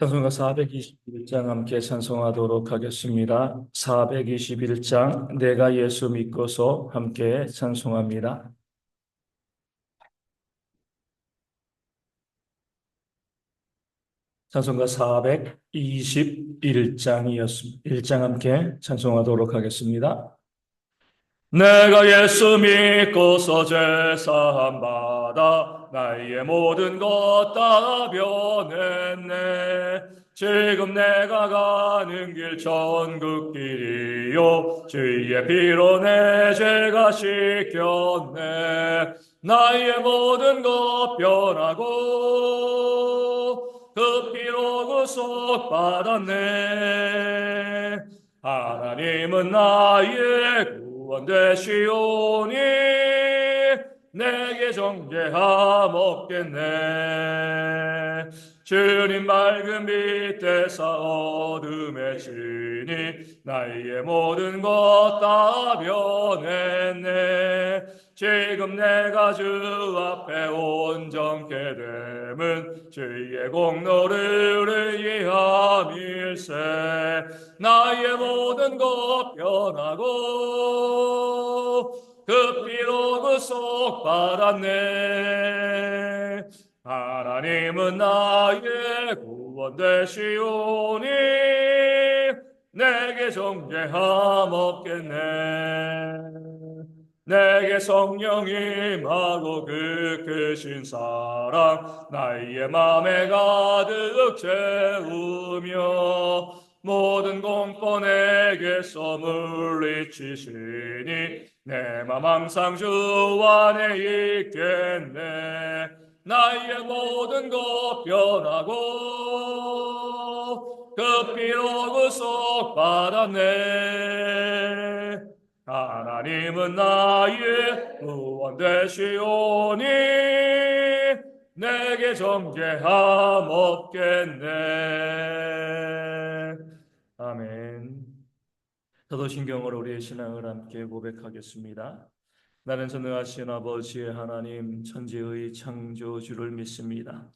찬송가 421장 함께 찬송하도록 하겠습니다. 421장 내가 예수 믿고서 함께 찬송합니다. 찬송가 421장이었습니다. 1장 함께 찬송하도록 하겠습니다. 내가 예수 믿고서 죄사함 받아 나의 모든 것 다 변했네. 지금 내가 가는 길 천국 길이요 주의 피로 내 죄가 씻겼네. 나의 모든 것 변하고 그 피로 구속 받았네. 하나님은 나의 구원 되시오니 내게 정죄함 없겠네. 주님 맑은 빛에서 어둠에 지니 나의 모든 것 다 변했네. 지금 내가 주 앞에 온전케 됨은 주의 공로를 의미함일세. 나의 모든 것 변하고 그 피로 구속 받았네. 하나님은 나의 구원 되시오니 내게 정죄함 없겠네. 내게 성령 임하고 그 크신 사랑 나의 맘에 가득 채우며 모든 공포 내게서 물리치시니 내 맘 항상 주 안에 있겠네. 나의 모든 것 변하고 그 피로 구속 받았네. 하나님은 나의 구원 되시오니 내게 정죄함 없겠네. 아멘. 사도신경으로 우리의 신앙을 함께 고백하겠습니다. 나는 전능하신 아버지의 하나님 천지의 창조주를 믿습니다.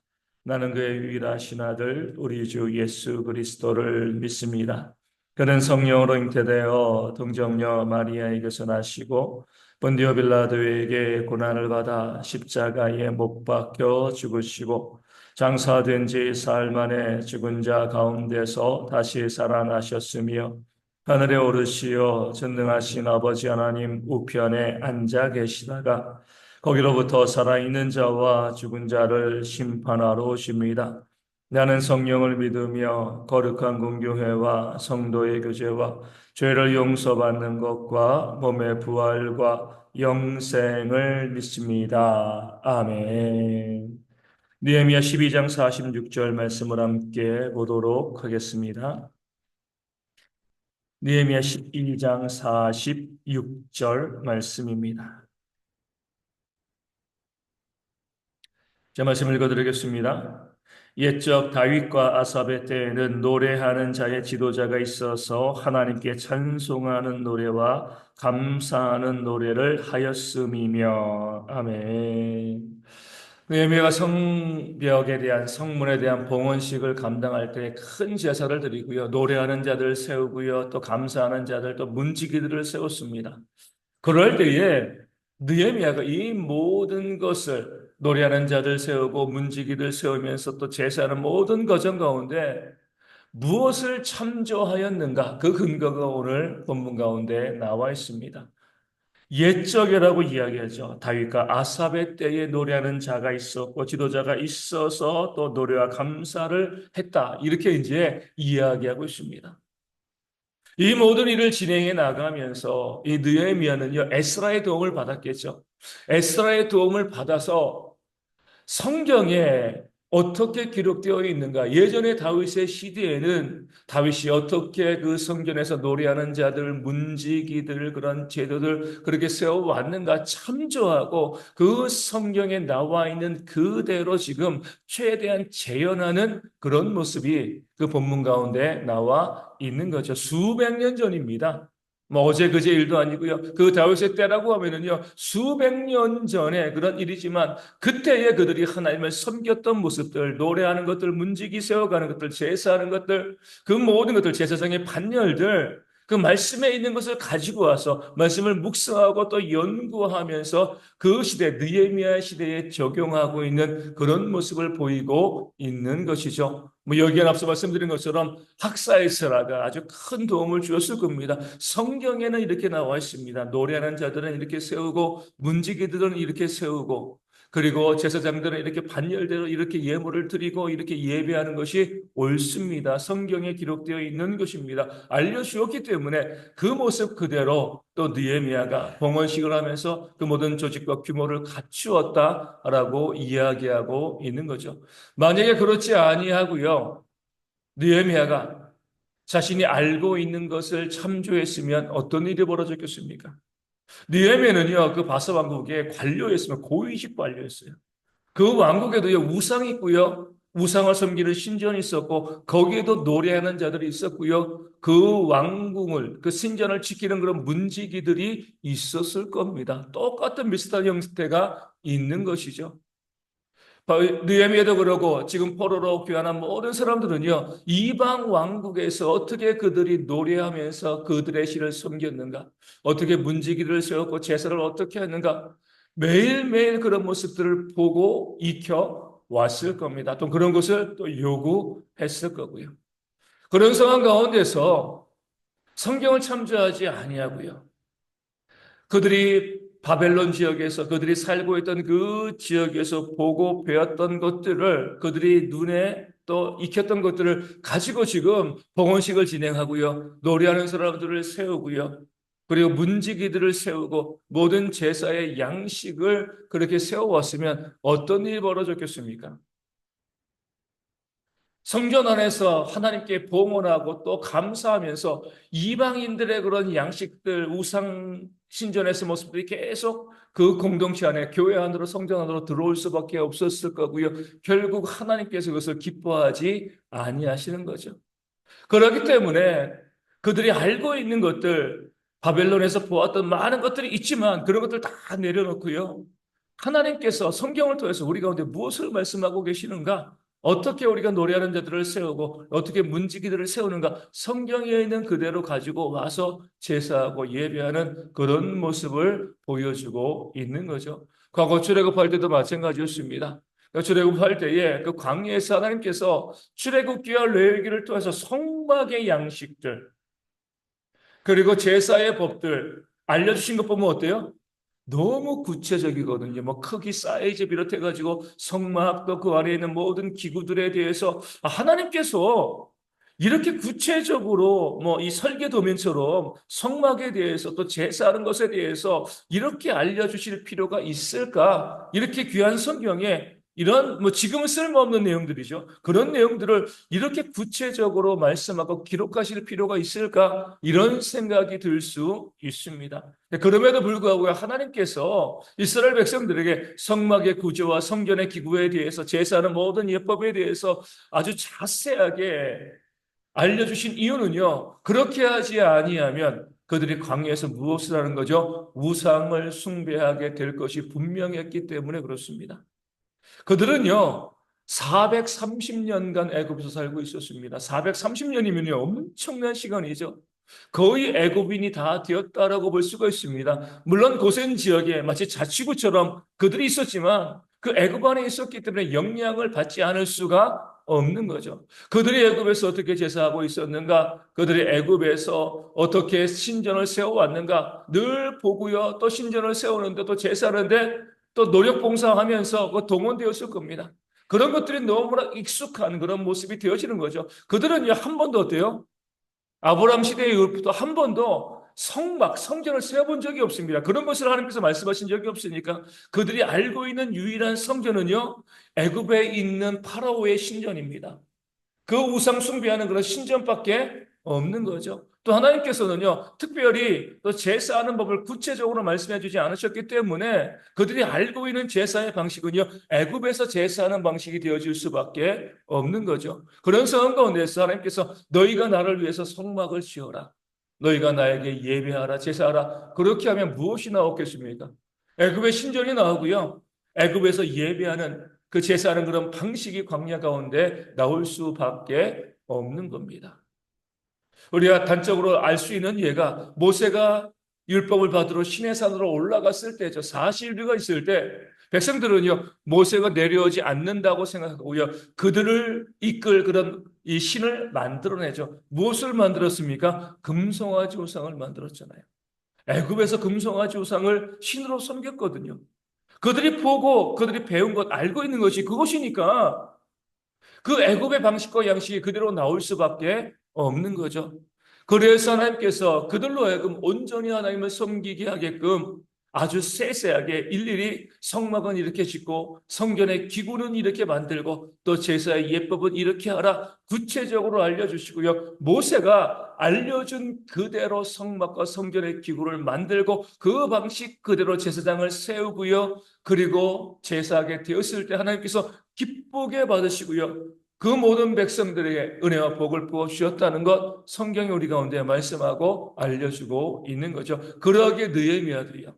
나는 그의 유일하신 아들 우리 주 예수 그리스도를 믿습니다. 그는 성령으로 잉태되어 동정녀 마리아에게서 나시고 본디오 빌라도에게 고난을 받아 십자가에 못 박혀 죽으시고 장사된 지 사흘 만에 죽은 자 가운데서 다시 살아나셨으며 하늘에 오르시어 전능하신 아버지 하나님 우편에 앉아 계시다가 거기로부터 살아있는 자와 죽은 자를 심판하러 오십니다. 나는 성령을 믿으며 거룩한 공교회와 성도의 교제와 죄를 용서받는 것과 몸의 부활과 영생을 믿습니다. 아멘. 느헤미야 12장 46절 말씀을 함께 보도록 하겠습니다. 느헤미야 12장 46절 말씀입니다. 제 말씀 읽어드리겠습니다. 옛적 다윗과 아삽의 때에는 노래하는 자의 지도자가 있어서 하나님께 찬송하는 노래와 감사하는 노래를 하였음이며. 아멘. 느헤미야가 성벽에 대한 성문에 대한 봉헌식을 감당할 때 큰 제사를 드리고요. 노래하는 자들 세우고요. 또 감사하는 자들 또 문지기들을 세웠습니다. 그럴 때에 느헤미야가 이 모든 것을 노래하는 자들 세우고 문지기들 세우면서 또 제사하는 모든 과정 가운데 무엇을 참조하였는가? 그 근거가 오늘 본문 가운데 나와 있습니다. 옛적이라고 이야기하죠. 다윗과 아삽의 때에 노래하는 자가 있었고 지도자가 있어서 또 노래와 감사를 했다. 이렇게 이제 이야기하고 있습니다. 이 모든 일을 진행해 나가면서 이 느헤미야는요 에스라의 도움을 받았겠죠. 에스라의 도움을 받아서 성경에 어떻게 기록되어 있는가? 예전에 다윗의 시대에는 다윗이 어떻게 그 성전에서 노래하는 자들, 문지기들, 그런 제도들 그렇게 세워왔는가 참조하고 그 성경에 나와 있는 그대로 지금 최대한 재현하는 그런 모습이 그 본문 가운데 나와 있는 거죠. 수백 년 전입니다. 뭐 어제 그제 일도 아니고요. 그 다윗의 때라고 하면은요, 수백 년 전에 그런 일이지만 그때에 그들이 하나님을 섬겼던 모습들, 노래하는 것들, 문지기 세워가는 것들, 제사하는 것들, 그 모든 것들, 제사장의 반열들, 그 말씀에 있는 것을 가지고 와서 말씀을 묵상하고 또 연구하면서 그 시대, 느헤미야 시대에 적용하고 있는 그런 모습을 보이고 있는 것이죠. 뭐 여기에 앞서 말씀드린 것처럼 학사에스라가 아주 큰 도움을 주었을 겁니다. 성경에는 이렇게 나와 있습니다. 노래하는 자들은 이렇게 세우고 문지기들은 이렇게 세우고 그리고 제사장들은 이렇게 반열대로 이렇게 예물을 드리고 이렇게 예배하는 것이 옳습니다. 성경에 기록되어 있는 것입니다. 알려주었기 때문에 그 모습 그대로 또 느헤미야가 봉헌식을 하면서 그 모든 조직과 규모를 갖추었다라고 이야기하고 있는 거죠. 만약에 그렇지 아니하고요. 느헤미야가 자신이 알고 있는 것을 참조했으면 어떤 일이 벌어졌겠습니까? 느헤미야는요, 그 바사 왕국의 관료였으면 고위직 관료였어요. 그 왕국에도요, 우상이 있고요, 우상을 섬기는 신전이 있었고, 거기에도 노래하는 자들이 있었고요, 그 왕궁을, 그 신전을 지키는 그런 문지기들이 있었을 겁니다. 똑같은 비슷한 형태가 있는 것이죠. 느헤미야도 그러고 지금 포로로 귀환한 모든 사람들은요, 이방 왕국에서 어떻게 그들이 노래하면서 그들의 신을 섬겼는가, 어떻게 문지기를 세웠고 제사를 어떻게 했는가, 매일매일 그런 모습들을 보고 익혀 왔을 겁니다. 또 그런 것을 또 요구했을 거고요. 그런 상황 가운데서 성경을 참조하지 아니하고요. 그들이 바벨론 지역에서 그들이 살고 있던 그 지역에서 보고 배웠던 것들을 그들이 눈에 또 익혔던 것들을 가지고 지금 봉헌식을 진행하고요. 노래하는 사람들을 세우고요. 그리고 문지기들을 세우고 모든 제사의 양식을 그렇게 세워왔으면 어떤 일이 벌어졌겠습니까? 성전 안에서 하나님께 봉헌하고 또 감사하면서 이방인들의 그런 양식들, 우상 신전에서 모습들이 계속 그 공동체 안에 교회 안으로 성전 안으로 들어올 수밖에 없었을 거고요. 결국 하나님께서 그것을 기뻐하지 아니하시는 거죠. 그렇기 때문에 그들이 알고 있는 것들, 바벨론에서 보았던 많은 것들이 있지만 그런 것들 다 내려놓고요. 하나님께서 성경을 통해서 우리 가운데 무엇을 말씀하고 계시는가? 어떻게 우리가 노래하는 자들을 세우고 어떻게 문지기들을 세우는가? 성경에 있는 그대로 가지고 와서 제사하고 예배하는 그런 모습을 보여주고 있는 거죠. 과거 출애굽할 때도 마찬가지였습니다. 출애굽할 때에 그 광야에서 하나님께서 출애굽기와 레위기를 통해서 성막의 양식들 그리고 제사의 법들 알려주신 것 보면 어때요? 너무 구체적이거든요. 뭐 크기, 사이즈 비롯해가지고 성막도 그 안에 있는 모든 기구들에 대해서 하나님께서 이렇게 구체적으로 뭐 이 설계도면처럼 성막에 대해서 또 제사하는 것에 대해서 이렇게 알려주실 필요가 있을까? 이렇게 귀한 성경에 이런 뭐 지금은 쓸모없는 내용들이죠. 그런 내용들을 이렇게 구체적으로 말씀하고 기록하실 필요가 있을까? 이런 생각이 들 수 있습니다. 그럼에도 불구하고 하나님께서 이스라엘 백성들에게 성막의 구조와 성전의 기구에 대해서 제사하는 모든 예법에 대해서 아주 자세하게 알려주신 이유는요. 그렇게 하지 아니하면 그들이 광야에서 무엇을 하는 거죠? 우상을 숭배하게 될 것이 분명했기 때문에 그렇습니다. 그들은요. 430년간 애굽에서 살고 있었습니다. 430년이면요. 엄청난 시간이죠. 거의 애굽인이 다 되었다라고 볼 수가 있습니다. 물론 고센 지역에 마치 자치구처럼 그들이 있었지만 그 애굽 안에 있었기 때문에 영향을 받지 않을 수가 없는 거죠. 그들이 애굽에서 어떻게 제사하고 있었는가? 그들이 애굽에서 어떻게 신전을 세워왔는가? 늘 보고요. 또 신전을 세우는데 또 제사하는데 또 노력 봉사하면서 그 동원되었을 겁니다. 그런 것들이 너무나 익숙한 그런 모습이 되어지는 거죠. 그들은 한 번도 어때요? 아브라함 시대 이후부터 한 번도 성막, 성전을 세워본 적이 없습니다. 그런 것을 하나님께서 말씀하신 적이 없으니까 그들이 알고 있는 유일한 성전은요, 애굽에 있는 파라오의 신전입니다. 그 우상 숭배하는 그런 신전밖에 없는 거죠. 또 하나님께서는요, 특별히 또 제사하는 법을 구체적으로 말씀해 주지 않으셨기 때문에 그들이 알고 있는 제사의 방식은요, 애굽에서 제사하는 방식이 되어질 수밖에 없는 거죠. 그런 상황 가운데서 하나님께서 너희가 나를 위해서 성막을 지어라. 너희가 나에게 예배하라, 제사하라. 그렇게 하면 무엇이 나오겠습니까? 애굽의 신전이 나오고요. 애굽에서 예배하는 그 제사하는 그런 방식이 광야 가운데 나올 수밖에 없는 겁니다. 우리가 단적으로 알 수 있는 예가 모세가 율법을 받으러 시내산으로 올라갔을 때죠. 40일가 있을 때 백성들은요, 모세가 내려오지 않는다고 생각하고요, 그들을 이끌 그런 이 신을 만들어내죠. 무엇을 만들었습니까? 금송아지 우상을 만들었잖아요. 애굽에서 금송아지 우상을 신으로 섬겼거든요. 그들이 보고 그들이 배운 것, 알고 있는 것이 그것이니까 그 애굽의 방식과 양식이 그대로 나올 수밖에 없는 거죠. 그래서 하나님께서 그들로 하여금 온전히 하나님을 섬기게 하게끔 아주 세세하게 일일이 성막은 이렇게 짓고 성전의 기구는 이렇게 만들고 또 제사의 예법은 이렇게 하라 구체적으로 알려주시고요. 모세가 알려준 그대로 성막과 성전의 기구를 만들고 그 방식 그대로 제사장을 세우고요. 그리고 제사하게 되었을 때 하나님께서 기쁘게 받으시고요. 그 모든 백성들에게 은혜와 복을 부어 주셨다는 것 성경이 우리 가운데 말씀하고 알려주고 있는 거죠. 그러기에 느헤미야들이요,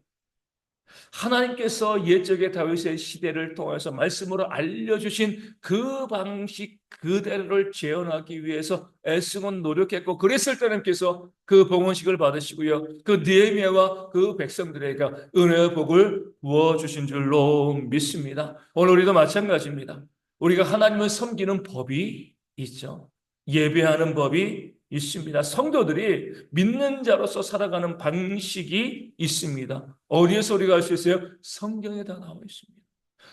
하나님께서 옛적의 다윗의 시대를 통해서 말씀으로 알려주신 그 방식 그대로를 재현하기 위해서 애쓰곤 노력했고, 그랬을 때 하나님께서 그 봉헌식을 받으시고요, 그 느헤미야와 그 백성들에게 은혜와 복을 부어주신 줄로 믿습니다. 오늘 우리도 마찬가지입니다. 우리가 하나님을 섬기는 법이 있죠. 예배하는 법이 있습니다. 성도들이 믿는 자로서 살아가는 방식이 있습니다. 어디에서 우리가 알 수 있어요? 성경에 다 나와 있습니다.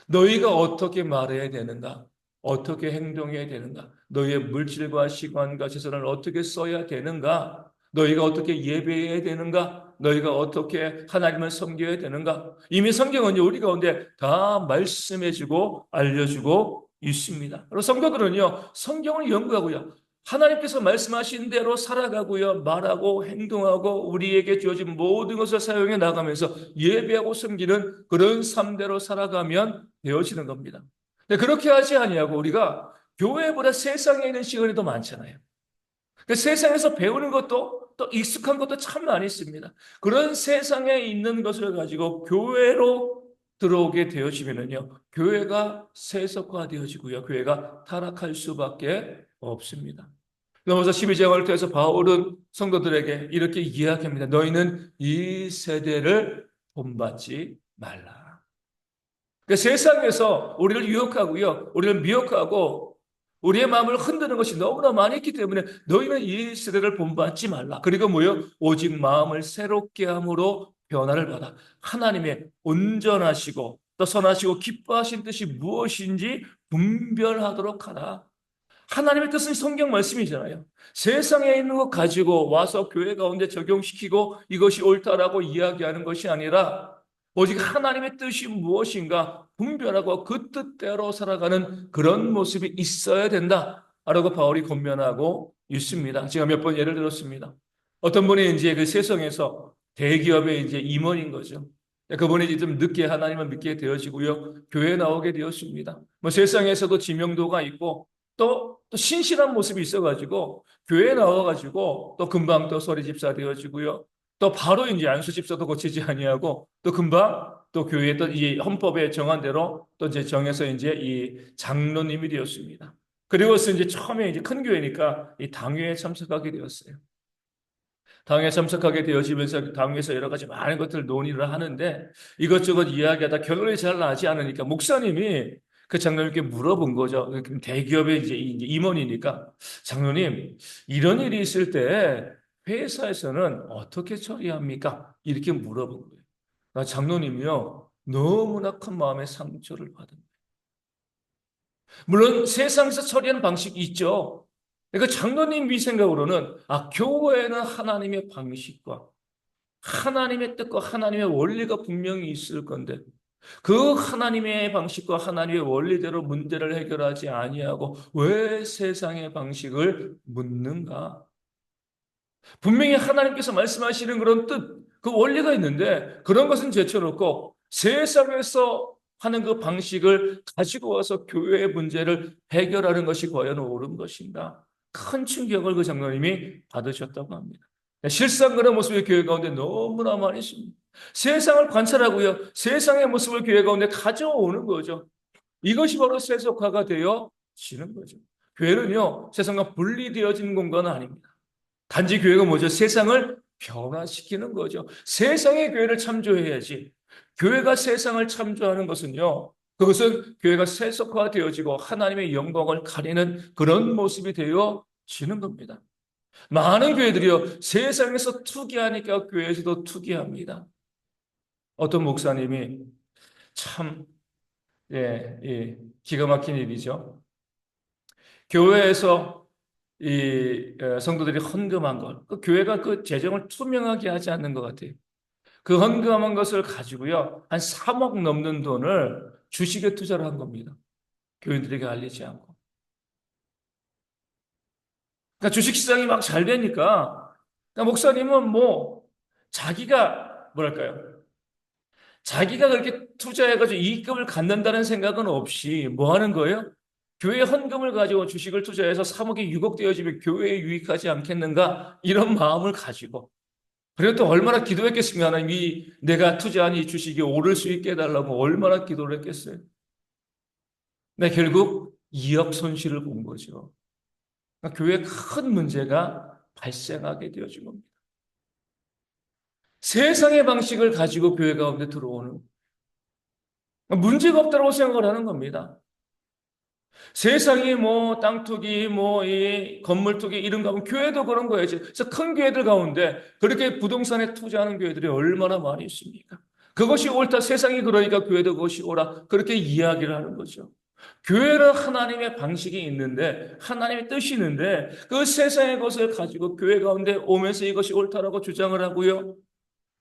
너희가 어떻게 말해야 되는가? 어떻게 행동해야 되는가? 너희의 물질과 시간과 재산을 어떻게 써야 되는가? 너희가 어떻게 예배해야 되는가? 너희가 어떻게 하나님을 섬겨야 되는가? 이미 성경은 우리 가운데 다 말씀해주고 알려주고 있습니다. 그리고 성도들은요, 성경을 연구하고요, 하나님께서 말씀하신 대로 살아가고요, 말하고 행동하고 우리에게 주어진 모든 것을 사용해 나가면서 예배하고 섬기는 그런 삶대로 살아가면 되어지는 겁니다. 근데 그렇게 하지 아니하고 우리가 교회보다 세상에 있는 시간이 더 많잖아요. 그 세상에서 배우는 것도 또 익숙한 것도 참 많이 있습니다. 그런 세상에 있는 것을 가지고 교회로 들어오게 되어지면은요, 교회가 세속화되어지고요, 교회가 타락할 수밖에 없습니다. 로마서 12장을 통해서 바울은 성도들에게 이렇게 이야기합니다. 너희는 이 세대를 본받지 말라. 그러니까 세상에서 우리를 유혹하고요, 우리를 미혹하고 우리의 마음을 흔드는 것이 너무나 많이 있기 때문에 너희는 이 세대를 본받지 말라. 그리고 뭐요? 오직 마음을 새롭게 함으로 변화를 받아 하나님의 온전하시고 또 선하시고 기뻐하신 뜻이 무엇인지 분별하도록 하라. 하나님의 뜻은 성경 말씀이잖아요. 세상에 있는 것 가지고 와서 교회 가운데 적용시키고 이것이 옳다라고 이야기하는 것이 아니라 오직 하나님의 뜻이 무엇인가 분별하고 그 뜻대로 살아가는 그런 모습이 있어야 된다라고 바울이 권면하고 있습니다. 제가 몇 번 예를 들었습니다. 어떤 분이 이제 그 세상에서 대기업의 이제 임원인 거죠. 그분이 이제 좀 늦게 하나님을 믿게 되어지고요, 교회에 나오게 되었습니다. 뭐 세상에서도 지명도가 있고 또 신실한 모습이 있어가지고 교회에 나와가지고 또 금방 또 소리 집사 되어지고요. 또 바로 이제 안수 집사도 고치지 아니하고 또 금방 또 교회에 또 이 헌법에 정한 대로 또 이제 정해서 이제 이 장로님이 되었습니다. 그리고서 이제 처음에 이제 큰 교회니까 이 당회에 참석하게 되었어요. 당회에 참석하게 되어지면서 당회에서 여러 가지 많은 것들을 논의를 하는데 이것저것 이야기하다 결론이 잘 나지 않으니까 목사님이 그 장로님께 물어본 거죠. 대기업의 이제 임원이니까 장로님, 이런 일이 있을 때 회사에서는 어떻게 처리합니까? 이렇게 물어본 거예요. 장로님이요, 너무나 큰 마음의 상처를 받은 거예요. 물론 세상에서 처리하는 방식이 있죠. 그러니까 장로님 생각으로는 교회는 하나님의 방식과 하나님의 뜻과 하나님의 원리가 분명히 있을 건데 그 하나님의 방식과 하나님의 원리대로 문제를 해결하지 아니하고 왜 세상의 방식을 묻는가? 분명히 하나님께서 말씀하시는 그런 뜻, 그 원리가 있는데 그런 것은 제쳐놓고 세상에서 하는 그 방식을 가지고 와서 교회의 문제를 해결하는 것이 과연 옳은 것인가? 큰 충격을 그 장로님이 받으셨다고 합니다. 실상 그런 모습이 교회 가운데 너무나 많이 있습니다. 세상을 관찰하고요. 세상의 모습을 교회 가운데 가져오는 거죠. 이것이 바로 세속화가 되어지는 거죠. 교회는요, 세상과 분리되어진 공간은 아닙니다. 단지 교회가 뭐죠? 세상을 변화시키는 거죠. 세상의 교회를 참조해야지. 교회가 세상을 참조하는 것은요, 그것은 교회가 세속화되어지고 하나님의 영광을 가리는 그런 모습이 되어지는 겁니다. 많은 교회들이요, 세상에서 투기하니까 교회에서도 투기합니다. 어떤 목사님이 참, 기가 막힌 일이죠. 교회에서 성도들이 헌금한 것, 그 교회가 그 재정을 투명하게 하지 않는 것 같아요. 그 헌금한 것을 가지고요, 한 3억 넘는 돈을 주식에 투자를 한 겁니다. 교인들에게 알리지 않고. 그러니까 주식 시장이 막 잘 되니까, 그러니까 목사님은 뭐, 자기가, 뭐랄까요. 자기가 그렇게 투자해가지고 이익금을 갖는다는 생각은 없이 뭐 하는 거예요? 교회 헌금을 가지고 주식을 투자해서 3억이 6억 되어지면 교회에 유익하지 않겠는가? 이런 마음을 가지고. 그리고 또 얼마나 기도했겠습니까? 하나님이 내가 투자한 이 주식이 오를 수 있게 해달라고 얼마나 기도를 했겠어요? 네, 결국 2억 손실을 본 거죠. 그러니까 교회에 큰 문제가 발생하게 되어진 겁니다. 세상의 방식을 가지고 교회 가운데 들어오는 문제가 없다고 생각을 하는 겁니다. 세상이 뭐 땅 투기, 뭐 이 건물 투기 이런 거 하면 교회도 그런 거예요. 그래서 큰 교회들 가운데 그렇게 부동산에 투자하는 교회들이 얼마나 많이 있습니까? 그것이 옳다. 세상이 그러니까 교회도 그것이 옳아. 그렇게 이야기를 하는 거죠. 교회는 하나님의 방식이 있는데 하나님의 뜻이 있는데 그 세상의 것을 가지고 교회 가운데 오면서 이것이 옳다라고 주장을 하고요.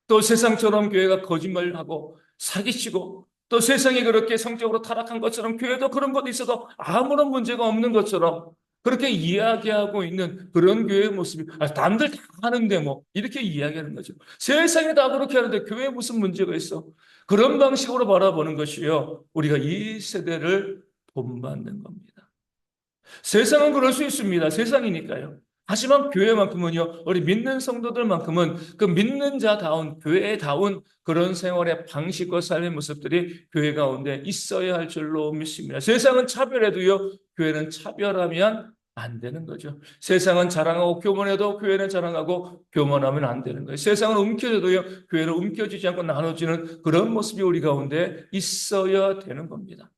또 세상처럼 교회가 거짓말하고 사기치고 또 세상이 그렇게 성적으로 타락한 것처럼 교회도 그런 것도 있어도 아무런 문제가 없는 것처럼 그렇게 이야기하고 있는 그런 교회의 모습이 남들 다 하는데 뭐 이렇게 이야기하는 거죠. 세상이 다 그렇게 하는데 교회에 무슨 문제가 있어? 그런 방식으로 바라보는 것이요. 우리가 이 세대를 본받는 겁니다. 세상은 그럴 수 있습니다. 세상이니까요. 하지만 교회만큼은요, 우리 믿는 성도들만큼은 그 믿는 자다운, 교회다운 그런 생활의 방식과 삶의 모습들이 교회 가운데 있어야 할 줄로 믿습니다. 세상은 차별해도요, 교회는 차별하면 안 되는 거죠. 세상은 자랑하고 교만해도 교회는 자랑하고 교만하면 안 되는 거예요. 세상은 움켜져도요, 교회는 움켜지지 않고 나눠지는 그런 모습이 우리 가운데 있어야 되는 겁니다.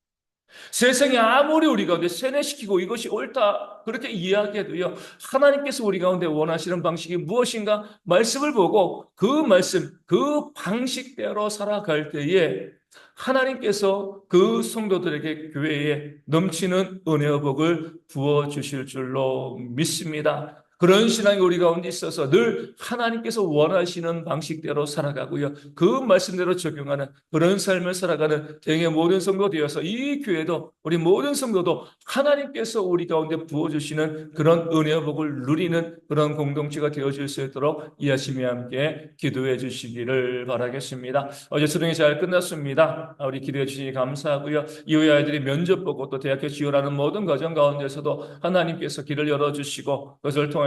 세상이 아무리 우리 가운데 세뇌시키고 이것이 옳다 그렇게 이야기해도요. 하나님께서 우리 가운데 원하시는 방식이 무엇인가 말씀을 보고 그 말씀, 그 방식대로 살아갈 때에 하나님께서 그 성도들에게 교회에 넘치는 은혜와 복을 부어주실 줄로 믿습니다. 그런 신앙이 우리 가운데 있어서 늘 하나님께서 원하시는 방식대로 살아가고요. 그 말씀대로 적용하는 그런 삶을 살아가는 대개 모든 성도 되어서 이 교회도 우리 모든 성도도 하나님께서 우리 가운데 부어주시는 그런 은혜와 복을 누리는 그런 공동체가 되어질 수 있도록 이 아침에 함께 기도해 주시기를 바라겠습니다. 어제 수능이 잘 끝났습니다. 우리 기도해 주시니 감사하고요. 이후에 아이들이 면접 보고 또 대학교 지원하는 모든 과정 가운데서도 하나님께서 길을 열어주시고 그것을 통해서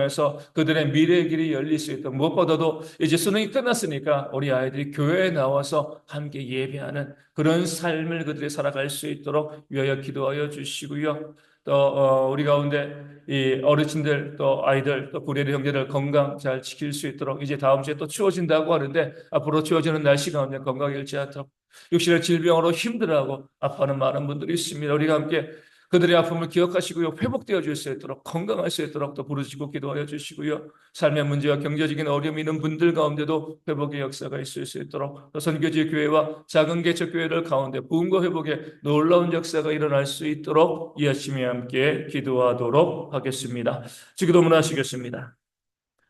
그들의 미래의 길이 열릴 수 있도록 무엇보다도 이제 수능이 끝났으니까 우리 아이들이 교회에 나와서 함께 예배하는 그런 삶을 그들이 살아갈 수 있도록 위하여 기도하여 주시고요. 또 우리 가운데 이 어르신들 또 아이들 또 구레리 형제들 건강 잘 지킬 수 있도록 이제 다음 주에 또 추워진다고 하는데 앞으로 추워지는 날씨 가운데 건강 잃지 않도록 육신의 질병으로 힘들어하고 아파하는 많은 분들이 있습니다. 우리가 함께 그들의 아픔을 기억하시고요. 회복되어 줄 수 있도록 건강할 수 있도록 또 부르시고 기도하여 주시고요. 삶의 문제와 경제적인 어려움이 있는 분들 가운데도 회복의 역사가 있을 수 있도록 또 선교지 교회와 작은 개척 교회들 가운데 부흥과 회복의 놀라운 역사가 일어날 수 있도록 이 아침에 함께 기도하도록 하겠습니다. 기도문 하시겠습니다.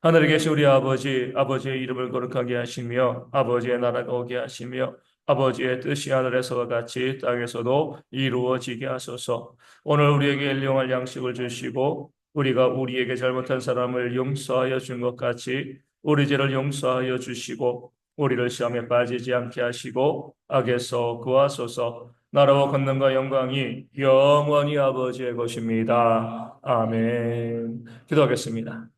하늘에 계신 우리 아버지, 아버지의 이름을 거룩하게 하시며 아버지의 나라가 오게 하시며 아버지의 뜻이 하늘에서와 같이 땅에서도 이루어지게 하소서. 오늘 우리에게 일용할 양식을 주시고 우리가 우리에게 잘못한 사람을 용서하여 준 것 같이 우리 죄를 용서하여 주시고 우리를 시험에 빠지지 않게 하시고 악에서 구하소서. 나라와 권능과 영광이 영원히 아버지의 것입니다. 아멘. 기도하겠습니다.